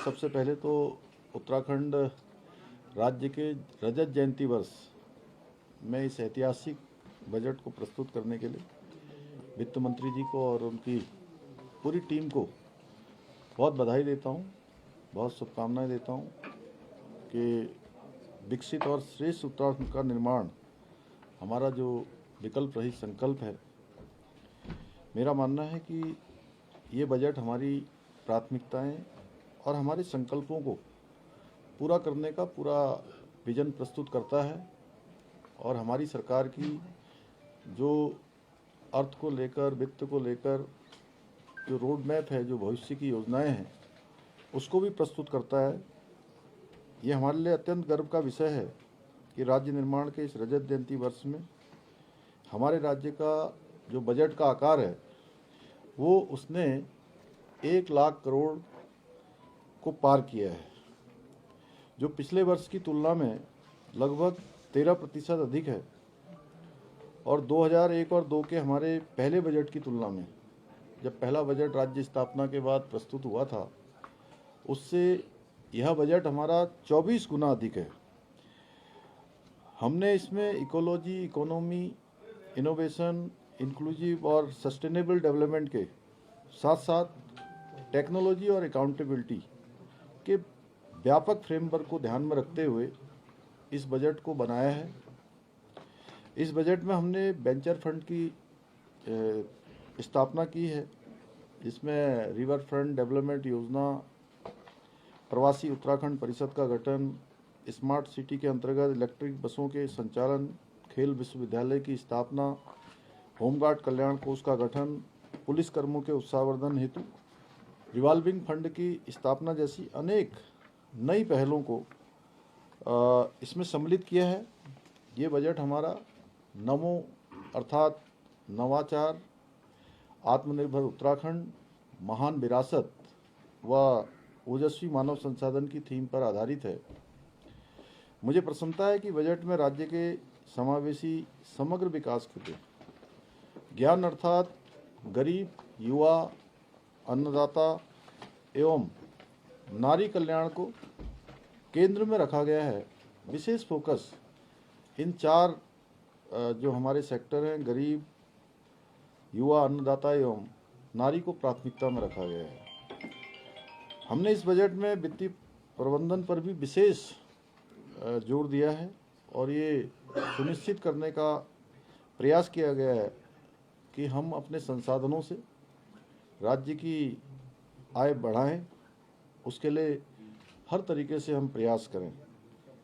सबसे पहले तो उत्तराखंड राज्य के रजत जयंती वर्ष में इस ऐतिहासिक बजट को प्रस्तुत करने के लिए वित्त मंत्री जी को और उनकी पूरी टीम को बहुत बधाई देता हूं, बहुत शुभकामनाएं देता हूं कि विकसित और श्रेष्ठ उत्तराखंड का निर्माण हमारा जो विकल्प रहित संकल्प है। मेरा मानना है कि ये बजट हमारी प्राथमिकताएं और हमारे संकल्पों को पूरा करने का पूरा विजन प्रस्तुत करता है और हमारी सरकार की जो अर्थ को लेकर, वित्त को लेकर जो रोड मैप है, जो भविष्य की योजनाएं हैं, उसको भी प्रस्तुत करता है। ये हमारे लिए अत्यंत गर्व का विषय है कि राज्य निर्माण के इस रजत जयंती वर्ष में हमारे राज्य का जो बजट का आकार है वो उसने 1 लाख करोड़ को पार किया है, जो पिछले वर्ष की तुलना में लगभग 13% अधिक है। और 2001 और 2 के हमारे पहले बजट की तुलना में, जब पहला बजट राज्य स्थापना के बाद प्रस्तुत हुआ था, उससे यह बजट हमारा 24 गुना अधिक है। हमने इसमें इकोलॉजी, इकोनॉमी, इनोवेशन, इंक्लूसिव और सस्टेनेबल डेवलपमेंट के साथ साथ टेक्नोलॉजी और अकाउंटेबिलिटी के व्यापक फ्रेमवर्क को ध्यान में रखते हुए इस बजट को बनाया है। इस बजट में हमने वेंचर फंड की स्थापना की है, जिसमें रिवर फ्रंट डेवलपमेंट योजना, प्रवासी उत्तराखंड परिषद का गठन, स्मार्ट सिटी के अंतर्गत इलेक्ट्रिक बसों के संचालन, खेल विश्वविद्यालय की स्थापना, होमगार्ड कल्याण कोष का गठन, पुलिस कर्मियों के उत्साहवर्धन हेतु रिवॉल्विंग फंड की स्थापना जैसी अनेक नई पहलों को इसमें सम्मिलित किया है। ये बजट हमारा नमो अर्थात नवाचार, आत्मनिर्भर उत्तराखंड, महान विरासत व ओजस्वी मानव संसाधन की थीम पर आधारित है। मुझे प्रसन्नता है कि बजट में राज्य के समावेशी समग्र विकास के लिए ज्ञान अर्थात गरीब, युवा, अन्नदाता एवं नारी कल्याण को केंद्र में रखा गया है। विशेष फोकस इन 4 जो हमारे सेक्टर हैं, गरीब, युवा, अन्नदाता एवं नारी को प्राथमिकता में रखा गया है। हमने इस बजट में वित्तीय प्रबंधन पर भी विशेष जोर दिया है और ये सुनिश्चित करने का प्रयास किया गया है कि हम अपने संसाधनों से राज्य की आय बढ़ाएं, उसके लिए हर तरीके से हम प्रयास करें।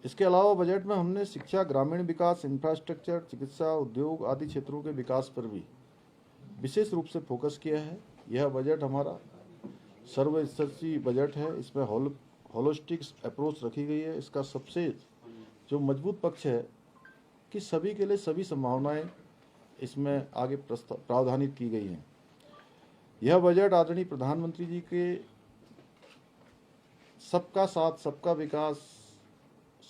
इसके अलावा बजट में हमने शिक्षा, ग्रामीण विकास, इंफ्रास्ट्रक्चर, चिकित्सा, उद्योग आदि क्षेत्रों के विकास पर भी विशेष रूप से फोकस किया है। यह बजट हमारा सर्वस्पर्शी बजट है। इसमें होलिस्टिक अप्रोच रखी गई है। इसका सबसे जो मजबूत पक्ष है कि सभी के लिए सभी संभावनाएं इसमें आगे प्रावधानित की गई हैं। यह बजट आदरणीय प्रधानमंत्री जी के सबका साथ, सबका विकास,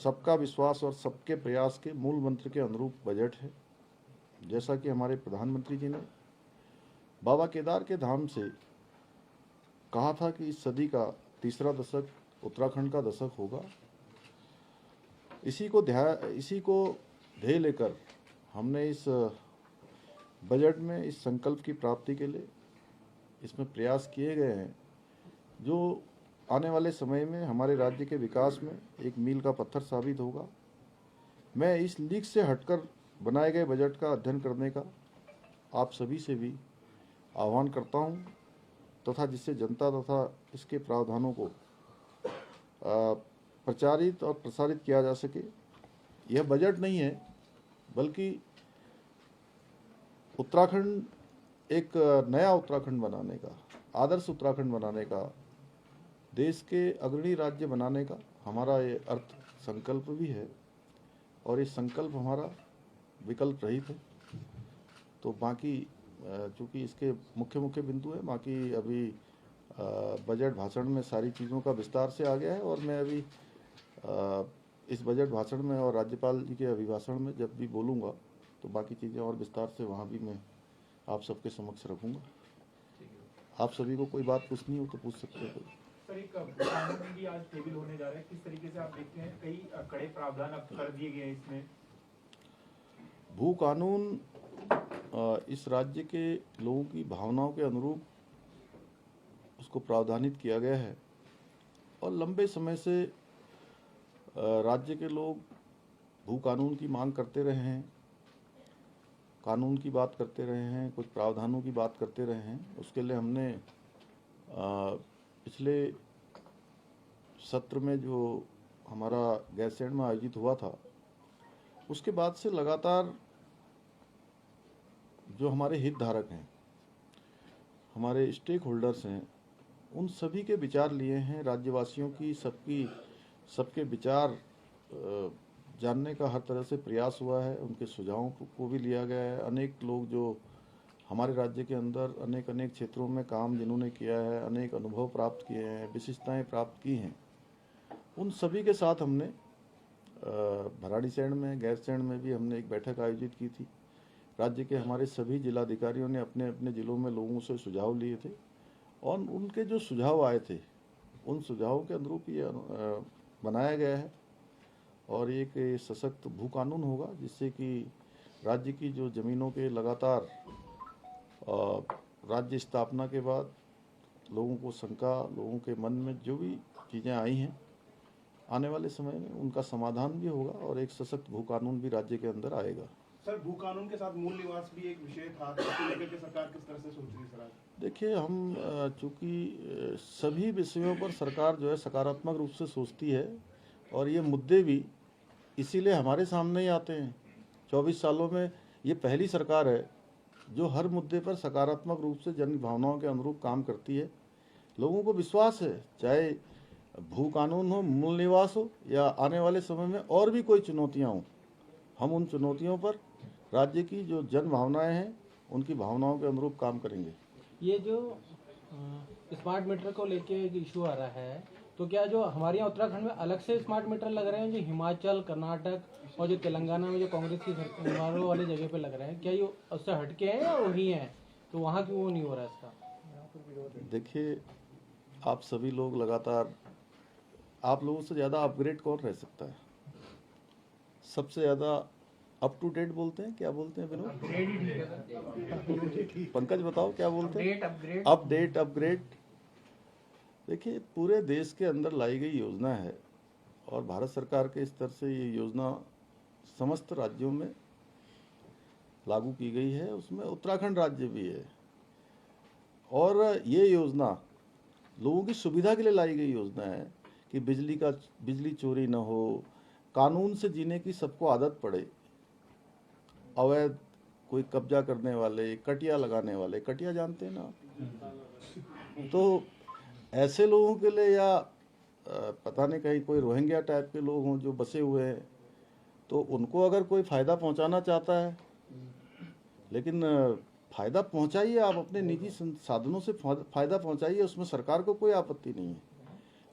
सबका विश्वास और सबके प्रयास के मूल मंत्र के अनुरूप बजट है। जैसा कि हमारे प्रधानमंत्री जी ने बाबा केदार के धाम से कहा था कि इस सदी का तीसरा दशक उत्तराखंड का दशक होगा, इसी को ध्येय लेकर हमने इस बजट में इस संकल्प की प्राप्ति के लिए इसमें प्रयास किए गए हैं, जो आने वाले समय में हमारे राज्य के विकास में एक मील का पत्थर साबित होगा। मैं इस लीक से हटकर बनाए गए बजट का अध्ययन करने का आप सभी से भी आह्वान करता हूं, तथा जिससे जनता तथा इसके प्रावधानों को प्रचारित और प्रसारित किया जा सके। यह बजट नहीं है, बल्कि उत्तराखंड एक नया उत्तराखंड बनाने का, आदर्श उत्तराखंड बनाने का, देश के अग्रणी राज्य बनाने का हमारा ये अर्थ संकल्प भी है और ये संकल्प हमारा विकल्प रहित है। तो बाकी चूँकि इसके मुख्य बिंदु है, बाकी अभी बजट भाषण में सारी चीज़ों का विस्तार से आ गया है और मैं अभी इस बजट भाषण में और राज्यपाल जी के अभिभाषण में जब भी बोलूँगा तो बाकी चीज़ें और विस्तार से वहाँ भी मैं आप सबके समक्ष रखूँगा। आप सभी को कोई बात पूछनी हो तो पूछ सकते हो। सर एक कानून भी आज टेबल होने जा रहा है, किस तरीके से आप देखते हैं? कई कड़े प्रावधान अब कर दिए गए हैं इसमें। भू कानून इस राज्य के लोगों की भावनाओं के अनुरूप उसको प्रावधानित किया गया है और लंबे समय से राज्य के लोग भू कानून की मांग करते रहे हैं, कानून की बात करते रहे हैं, कुछ प्रावधानों की बात करते रहे हैं। उसके लिए हमने पिछले सत्र में जो हमारा गैरसैंण में आयोजित हुआ था, उसके बाद से लगातार जो हमारे हितधारक हैं, हमारे स्टेक होल्डर्स हैं, उन सभी के विचार लिए हैं। राज्यवासियों की सबके विचार जानने का हर तरह से प्रयास हुआ है। उनके सुझावों को भी लिया गया है। अनेक लोग जो हमारे राज्य के अंदर अनेक क्षेत्रों में काम जिन्होंने किया है, अनेक अनुभव प्राप्त किए हैं, विशिष्टताएं प्राप्त की हैं, उन सभी के साथ हमने भराड़ीसैंण में, गैरसैंण में भी हमने एक बैठक आयोजित की थी। राज्य के हमारे सभी जिलाधिकारियों ने अपने अपने जिलों में लोगों से सुझाव लिए थे और उनके जो सुझाव आए थे, उन सुझावों के अनुरूप ये बनाया गया है और एक सशक्त भू कानून होगा, जिससे कि राज्य की जो ज़मीनों के लगातार राज्य स्थापना के बाद लोगों को शंका, लोगों के मन में जो भी चीज़ें आई हैं, आने वाले समय में उनका समाधान भी होगा और एक सशक्त भू कानून भी राज्य के अंदर आएगा। सर, भू कानून के साथ मूल निवास भी एक विषय था, इसको लेकर के सरकार किस तरह से सोच रही है सर? देखिए, हम चूँकि सभी विषयों पर सरकार जो है सकारात्मक रूप से सोचती है और ये मुद्दे भी इसीलिए हमारे सामने ही आते हैं। 24 सालों में ये पहली सरकार है जो हर मुद्दे पर सकारात्मक रूप से जन भावनाओं के अनुरूप काम करती है। लोगों को विश्वास है, चाहे भू कानून हो, मूल निवास हो या आने वाले समय में और भी कोई चुनौतियां हों, हम उन चुनौतियों पर राज्य की जो जन भावनाएं हैं उनकी भावनाओं के अनुरूप काम करेंगे। ये जो स्मार्ट मीटर को लेके एक इशू आ रहा है, तो क्या जो हमारे यहाँ उत्तराखंड में अलग से स्मार्ट मीटर लग रहे हैं, जो हिमाचल, कर्नाटक और जो तेलंगाना में जो कांग्रेस की सरकार वाली जगह पे लग रहे हैं, क्या ये उससे हटके हैं या वही हैं? तो वहाँ क्यों नहीं हो रहा है इसका? देखिए, आप सभी लोग लगातार, आप लोगों से ज़्यादा अपग्रेड कौन रह सकता है? सबसे ज़्यादा अप टू डेट बोलते हैं, क्या बोलते हैं विनोद? पंकज बताओ क्या बोलते हैं? अपडेट। देखिए, पूरे देश के अंदर लाई गई योजना है और भारत सरकार के स्तर से ये योजना समस्त राज्यों में लागू की गई है, उसमें उत्तराखंड राज्य भी है। और ये योजना लोगों की सुविधा के लिए लाई गई योजना है कि बिजली चोरी न हो, कानून से जीने की सबको आदत पड़े। अवैध कोई कब्जा करने वाले, कटिया लगाने वाले, कटिया जानते हैं ना, तो ऐसे लोगों के लिए, या पता नहीं कहीं कोई रोहिंग्या टाइप के लोग हों जो बसे हुए हैं, तो उनको अगर कोई फ़ायदा पहुंचाना चाहता है, लेकिन फ़ायदा पहुंचाइए, आप अपने निजी साधनों से फ़ायदा पहुंचाइए, उसमें सरकार को कोई आपत्ति नहीं है।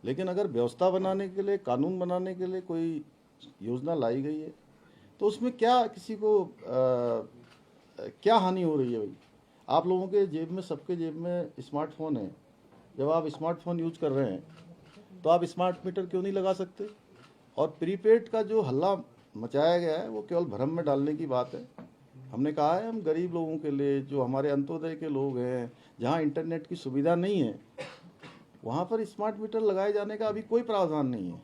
लेकिन अगर व्यवस्था बनाने के लिए, कानून बनाने के लिए कोई योजना लाई गई है, तो उसमें क्या किसी को क्या हानि हो रही है? भाई, आप लोगों के जेब में, सबके जेब में स्मार्टफोन है। जब आप स्मार्टफोन यूज कर रहे हैं तो आप स्मार्ट मीटर क्यों नहीं लगा सकते? और प्रीपेड का जो हल्ला मचाया गया है वो केवल भ्रम में डालने की बात है। हमने कहा है, हम गरीब लोगों के लिए, जो हमारे अंत्योदय के लोग हैं, जहाँ इंटरनेट की सुविधा नहीं है, वहाँ पर स्मार्ट मीटर लगाए जाने का अभी कोई प्रावधान नहीं है।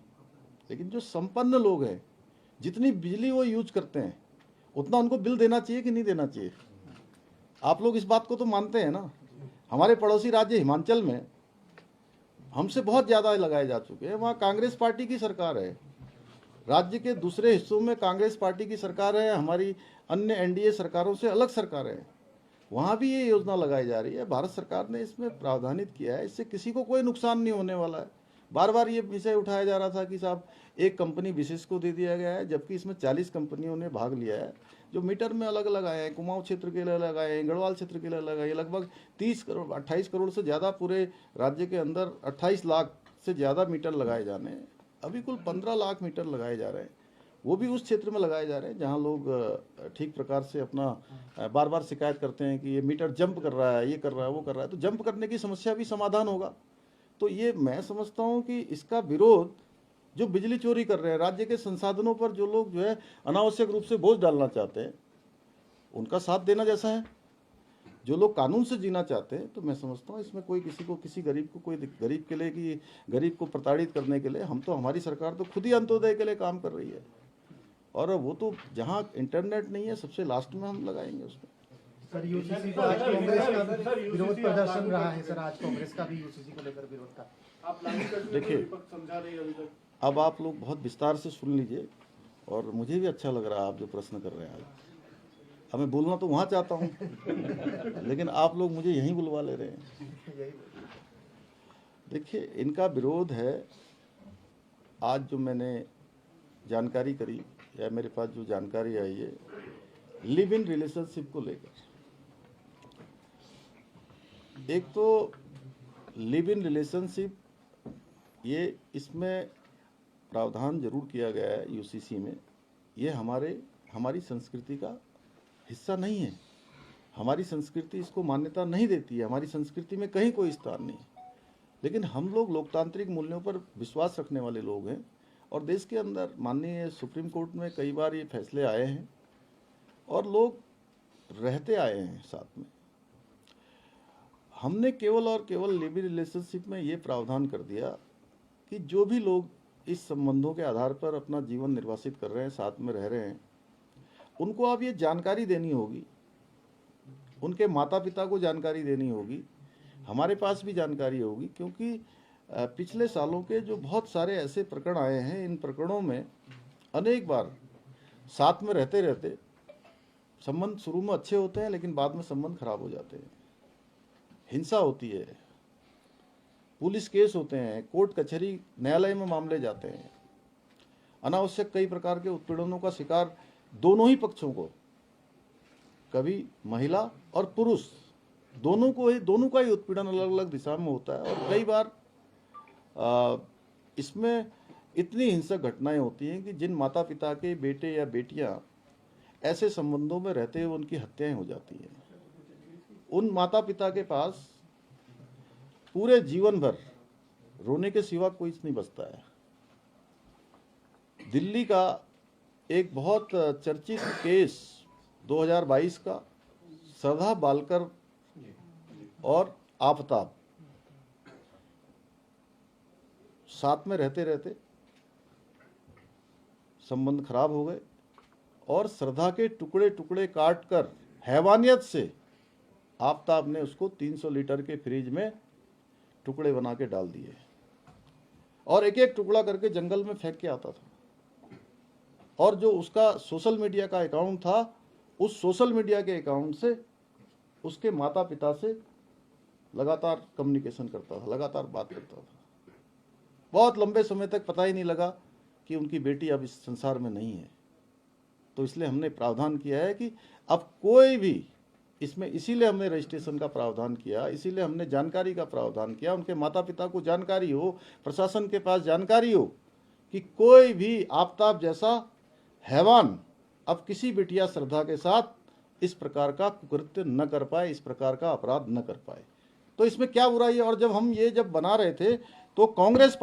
लेकिन जो संपन्न लोग हैं, जितनी बिजली वो यूज करते हैं, उतना उनको बिल देना चाहिए कि नहीं देना चाहिए? आप लोग इस बात को तो मानते हैं ना। हमारे पड़ोसी राज्य हिमाचल में हमसे बहुत ज़्यादा लगाए जा चुके हैं। वहाँ कांग्रेस पार्टी की सरकार है। राज्य के दूसरे हिस्सों में कांग्रेस पार्टी की सरकार है, हमारी अन्य एनडीए सरकारों से अलग सरकार है, वहाँ भी ये योजना लगाई जा रही है। भारत सरकार ने इसमें प्रावधानित किया है, इससे किसी को कोई नुकसान नहीं होने वाला है। बार बार ये विषय उठाया जा रहा था कि साहब एक कंपनी विशेष को दे दिया गया है, जबकि इसमें 40 कंपनियों ने भाग लिया है, जो मीटर में अलग अलग आए हैं। कुमाऊं क्षेत्र के लिए अलग आए हैं, गढ़वाल क्षेत्र के लिए अलग आए हैं। लगभग 30 करोड़ 28 करोड़ से ज़्यादा पूरे राज्य के अंदर 28 लाख से ज़्यादा मीटर लगाए जाने हैं। अभी कुल 15 लाख मीटर लगाए जा रहे हैं, वो भी उस क्षेत्र में लगाए जा रहे हैं जहाँ लोग ठीक प्रकार से अपना बार बार शिकायत करते हैं कि ये मीटर जंप कर रहा है, ये कर रहा है, वो कर रहा है। तो जंप करने की समस्या भी समाधान होगा। तो ये मैं समझता हूँ कि इसका विरोध जो बिजली चोरी कर रहे हैं, राज्य के संसाधनों पर जो लोग जो है अनावश्यक रूप से बोझ डालना चाहते हैं, उनका साथ देना जैसा है। जो लोग कानून से जीना चाहते हैं, तो मैं समझता हूँ इसमें कोई किसी गरीब को, कोई गरीब के लिए कि गरीब को प्रताड़ित करने के लिए, हम तो, हमारी सरकार तो खुद ही अंत्योदय के लिए काम कर रही है। और वो तो जहाँ इंटरनेट नहीं है सबसे लास्ट में हम लगाएंगे उसमें। सर यूसीसी को आज कांग्रेस का विरोध प्रदर्शन रहा है सर, आज कांग्रेस का भी यूसीसी को लेकर विरोध था। आप लागू करने में देखिए, विपक्ष समझा नहीं अभी तक। अब आप लोग बहुत विस्तार से सुन लीजिए, और मुझे भी अच्छा लग रहा है आप जो प्रश्न कर रहे हैं आज। अब मैं बोलना तो वहाँ चाहता हूँ लेकिन आप लोग मुझे यहीं बुलवा ले रहे हैं। देखिए, इनका विरोध है, आज जो मैंने जानकारी करी या मेरे पास जो जानकारी आई है, लिव इन रिलेशनशिप को लेकर। एक तो लिव इन रिलेशनशिप, ये इसमें प्रावधान जरूर किया गया है यूसीसी में, ये हमारी संस्कृति का हिस्सा नहीं है। हमारी संस्कृति इसको मान्यता नहीं देती है, हमारी संस्कृति में कहीं कोई स्थान नहीं। लेकिन हम लोग लोकतांत्रिक मूल्यों पर विश्वास रखने वाले लोग हैं, और देश के अंदर माननीय सुप्रीम कोर्ट में कई बार ये फैसले आए हैं और लोग रहते आए हैं साथ में। हमने केवल और केवल लिव इन रिलेशनशिप में ये प्रावधान कर दिया कि जो भी लोग इस संबंधों के आधार पर अपना जीवन निर्वासित कर रहे हैं, साथ में रह रहे हैं, उनको अब ये जानकारी देनी होगी, उनके माता पिता को जानकारी देनी होगी, हमारे पास भी जानकारी होगी, क्योंकि पिछले सालों के जो बहुत सारे ऐसे प्रकरण आए हैं, इन प्रकरणों में अनेक बार साथ में रहते रहते संबंध शुरू में अच्छे होते हैं, लेकिन बाद में संबंध खराब हो जाते हैं, हिंसा होती है, पुलिस केस होते हैं, कोर्ट कचहरी न्यायालय में मामले जाते हैं, अनावश्यक कई प्रकार के उत्पीड़नों का शिकार दोनों ही पक्षों को, कभी महिला और पुरुष दोनों का ही उत्पीड़न अलग अलग दिशा में होता है। और कई बार इसमें इतनी हिंसक घटनाएं होती हैं कि जिन माता पिता के बेटे या बेटियां ऐसे संबंधों में रहते हुए उनकी हत्याएं हो जाती हैं। उन माता पिता के पास पूरे जीवन भर रोने के सिवा कोई नहीं बचता है। दिल्ली का एक बहुत चर्चित केस 2022 का, श्रद्धा बालकर और आफताब साथ में रहते रहते संबंध खराब हो गए, और श्रद्धा के टुकड़े टुकड़े काटकर हैवानियत से आफताब ने उसको 300 लीटर के फ्रिज में टुकड़े बना के डाल दिए, और एक एक टुकड़ा करके जंगल में फेंक के आता था। और जो उसका सोशल मीडिया का अकाउंट था, उस सोशल मीडिया के अकाउंट से उसके माता पिता से लगातार कम्युनिकेशन करता था, लगातार बात करता था। बहुत लंबे समय तक पता ही नहीं लगा कि उनकी बेटी अब इस संसार में नहीं है। तो इसलिए हमने प्रावधान किया है कि अब कोई भी इसमें, इसीलिए हमने रजिस्ट्रेशन का प्रावधान किया, इसीलिए हमने जानकारी का प्रावधान किया, उनके माता पिता को जानकारी हो, प्रशासन के पास जानकारी हो कि कोई भी आफताब जैसा हैवान अब किसी बिटिया श्रद्धा के साथ इस प्रकार का कुकृत्य न कर पाए, इस प्रकार का अपराध न कर पाए। तो इसमें क्या बुराई है? और जब हम ये बना रहे थे तो कांग्रेस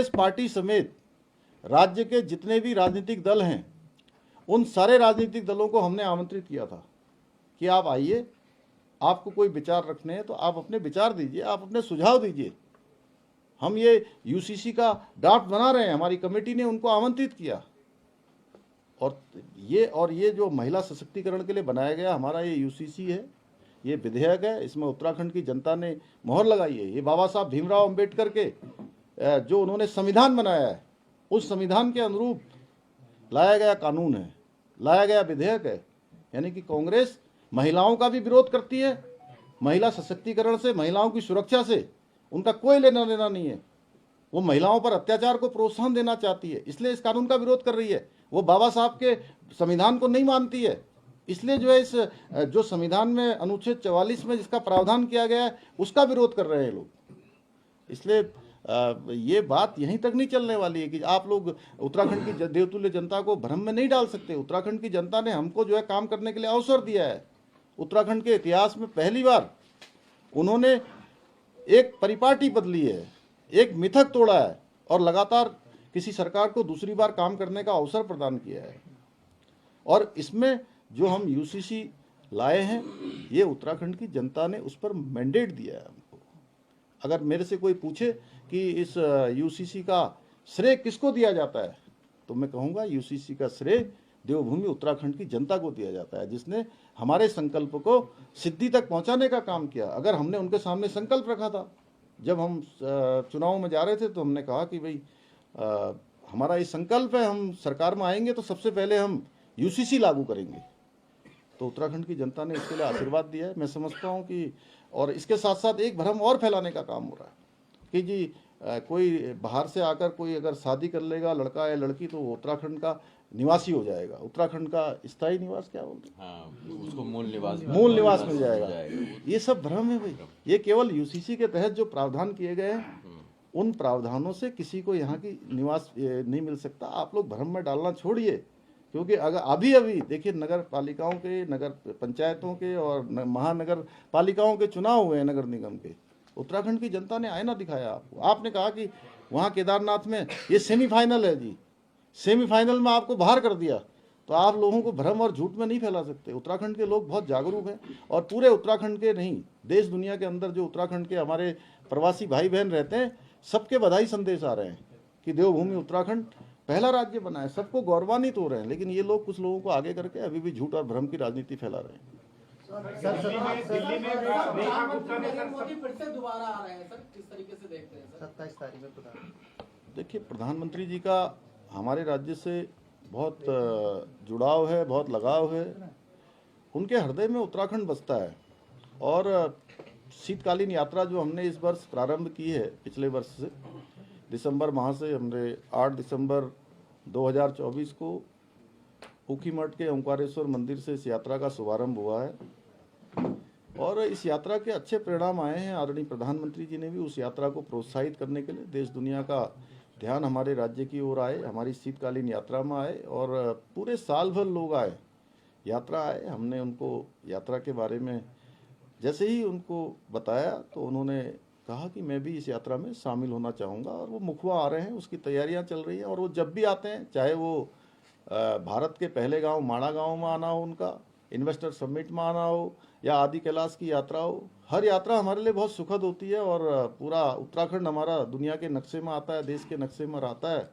पार्टी समेत राज्य के जितने भी राजनीतिक दल हैं, उन सारे राजनीतिक दलों को हमने आमंत्रित किया था कि आप आइए, आपको कोई विचार रखने हैं तो आप अपने विचार दीजिए, आप अपने सुझाव दीजिए। हम ये यूसीसी का ड्राफ्ट बना रहे हैं, हमारी कमेटी ने उनको आमंत्रित किया। और ये जो महिला सशक्तिकरण के लिए बनाया गया हमारा ये यूसीसी है, ये विधेयक है, इसमें उत्तराखंड की जनता ने मोहर लगाई है। ये बाबा साहब भीमराव अंबेडकर के जो उन्होंने संविधान बनाया है, उस संविधान के अनुरूप लाया गया कानून है, लाया गया विधेयक है। यानी कि कांग्रेस महिलाओं का भी विरोध करती है, महिला सशक्तिकरण से, महिलाओं की सुरक्षा से उनका कोई लेना देना नहीं है। वो महिलाओं पर अत्याचार को प्रोत्साहन देना चाहती है, इसलिए इस कानून का विरोध कर रही है। वो बाबा साहब के संविधान को नहीं मानती है, इसलिए जो है इस जो संविधान में अनुच्छेद 44 में जिसका प्रावधान किया गया है उसका विरोध कर रहे हैं लोग। इसलिए ये बात यहीं तक नहीं चलने वाली है कि आप लोग उत्तराखंड की देवतुल्य जनता को भ्रम में नहीं डाल सकते। उत्तराखंड की जनता ने हमको जो है काम करने के लिए अवसर दिया है। उत्तराखंड के इतिहास में पहली बार उन्होंने एक परिपाटी बदली है, एक मिथक तोड़ा है और लगातार किसी सरकार को दूसरी बार काम करने का अवसर प्रदान किया है। और इसमें जो हम यूसीसी लाए हैं, ये उत्तराखंड की जनता ने उस पर मैंडेट दिया है हमको। अगर मेरे से कोई पूछे कि इस यूसीसी का श्रेय किसको दिया जाता है, तो मैं कहूँगा यूसीसी का श्रेय देवभूमि उत्तराखंड की जनता को दिया जाता है, जिसने हमारे संकल्प को सिद्धि तक पहुंचाने का काम किया। अगर हमने उनके सामने संकल्प रखा था, जब हम चुनाव में जा रहे थे, तो हमने कहा कि भाई हमारा ये संकल्प है, हम सरकार में आएंगे तो सबसे पहले हम यूसीसी लागू करेंगे। तो उत्तराखंड की जनता ने इसके लिए आशीर्वाद दिया है। मैं समझता हूँ कि, और इसके साथ साथ एक भ्रम और फैलाने का काम हो रहा है कि जी कोई बाहर से आकर कोई अगर शादी कर लेगा, लड़का या लड़की, तो वो उत्तराखंड का निवासी हो जाएगा। उत्तराखंड का स्थायी निवास क्या बोलते हैं? हाँ, उसको मूल निवास मिल जाएगा। ये सब भ्रम है भाई। ये केवल यूसीसी के तहत जो प्रावधान किए गए हैं, उन प्रावधानों से किसी को यहाँ की निवास नहीं मिल सकता। आप लोग भ्रम में डालना छोड़िए, क्योंकि अगर अभी देखिए नगर पालिकाओं के, नगर पंचायतों के और महानगर पालिकाओं के चुनाव हुए हैं, नगर निगम के। उत्तराखंड की जनता ने आईना दिखाया आपको। आपने कहा कि वहाँ केदारनाथ में ये सेमीफाइनल है जी, सेमीफाइनल में आपको बाहर कर दिया। तो आप लोगों को भ्रम और झूठ में नहीं फैला सकते। उत्तराखंड के लोग बहुत जागरूक हैं, और पूरे उत्तराखंड के नहीं, देश दुनिया के अंदर जो उत्तराखंड के हमारे प्रवासी भाई बहन रहते हैं, सबके बधाई संदेश आ रहे हैं कि देवभूमि उत्तराखंड पहला राज्य बना है। सबको गौरवान्वित हो रहे हैं। लेकिन ये लोग, कुछ लोगों को आगे करके अभी भी झूठ और भ्रम की राजनीति फैला रहे हैं। दिल्ली में रेखा गुप्ता ने मोदी फिर से दोबारा आ रहे हैं सर, किस तरीके से देखते हैं सर? 27 तारीख में प्रधानमंत्री। देखिए, प्रधानमंत्री जी का हमारे राज्य से बहुत जुड़ाव है, बहुत लगाव है। उनके हृदय में उत्तराखंड बसता है। और शीतकालीन यात्रा जो हमने इस वर्ष प्रारंभ की है, पिछले वर्ष से दिसंबर माह से, हमने 8 दिसंबर 2024 को ऊखीमठ के ओंकारेश्वर मंदिर से इस यात्रा का शुभारंभ हुआ है। और इस यात्रा के अच्छे परिणाम आए हैं। आदरणीय प्रधानमंत्री जी ने भी उस यात्रा को प्रोत्साहित करने के लिए देश दुनिया का ध्यान हमारे राज्य की ओर आए, हमारी शीतकालीन यात्रा में आए, और पूरे साल भर लोग आए, यात्रा आए। हमने उनको यात्रा के बारे में जैसे ही उनको बताया, तो उन्होंने कहा कि मैं भी इस यात्रा में शामिल होना चाहूँगा। और वो मुखवा आ रहे हैं, उसकी तैयारियां चल रही हैं। और वो जब भी आते हैं, चाहे वो भारत के पहले गांव माड़ा गांव में आना हो, उनका इन्वेस्टर समिट में आना हो, या आदि कैलाश की यात्रा हो, हर यात्रा हमारे लिए बहुत सुखद होती है। और पूरा उत्तराखंड हमारा दुनिया के नक्शे में आता है, देश के नक्शे में आता है।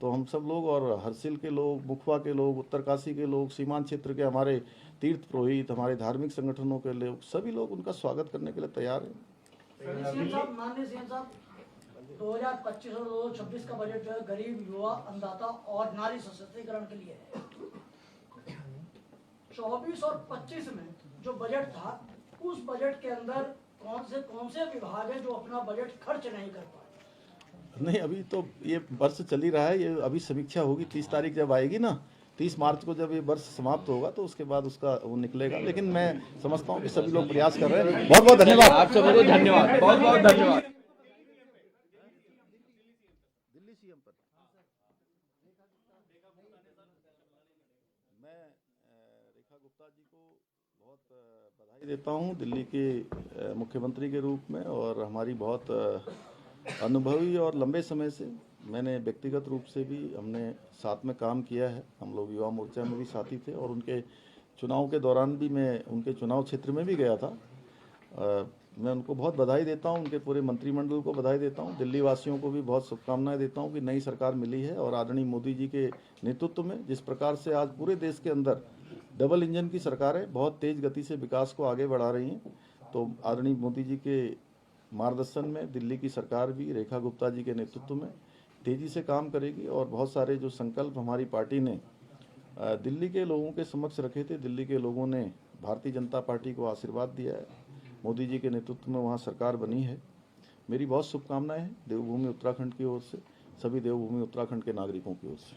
तो हम सब लोग, और हरसिल के लोग, मुखवा के लोग, उत्तरकाशी के लोग, सीमांत क्षेत्र के हमारे तीर्थ पुरोहित, हमारे धार्मिक संगठनों के लोग, सभी लोग उनका स्वागत करने के लिए तैयार हैं। माननीय सीएम साहब, 2025 और 2026 का बजट जो है गरीब, युवा, अन्नदाता और नारी सशक्तिकरण के लिए है। 24 और 25 में जो बजट था, उस बजट के अंदर कौन से विभाग है जो अपना बजट खर्च नहीं कर पाए? नहीं, अभी तो ये वर्ष चल ही रहा है। ये अभी समीक्षा होगी 30 तारीख जब आएगी ना, 30 मार्च को जब ये वर्ष समाप्त होगा, तो उसके बाद उसका वो निकलेगा। लेकिन मैं समझता हूँ कि सभी लोग प्रयास कर रहे हैं। बहुत बहुत धन्यवाद आप सबको धन्यवाद, बहुत बहुत धन्यवाद। दिल्ली सीएम पर मैं रेखा गुप्ता जी को बहुत बधाई देता हूँ, दिल्ली के मुख्यमंत्री के रूप में। और हमारी बहुत अनुभवी और लंबे समय से, मैंने व्यक्तिगत रूप से भी, हमने साथ में काम किया है। हम लोग युवा मोर्चा में भी साथी थे, और उनके चुनाव के दौरान भी मैं उनके चुनाव क्षेत्र में भी गया था। मैं उनको बहुत बधाई देता हूं, उनके पूरे मंत्रिमंडल को बधाई देता हूं, दिल्ली वासियों को भी बहुत शुभकामनाएं देता हूं कि नई सरकार मिली है। और आदरणीय मोदी जी के नेतृत्व में जिस प्रकार से आज पूरे देश के अंदर डबल इंजन की सरकारें बहुत तेज गति से विकास को आगे बढ़ा रही हैं, तो आदरणीय मोदी जी के मार्गदर्शन में दिल्ली की सरकार भी रेखा गुप्ता जी के नेतृत्व में तेजी से काम करेगी। और बहुत सारे जो संकल्प हमारी पार्टी ने दिल्ली के लोगों के समक्ष रखे थे, दिल्ली के लोगों ने भारतीय जनता पार्टी को आशीर्वाद दिया है, मोदी जी के नेतृत्व में वहाँ सरकार बनी है। मेरी बहुत शुभकामनाएं हैं देवभूमि उत्तराखंड की ओर से, सभी देवभूमि उत्तराखंड के नागरिकों की ओर से।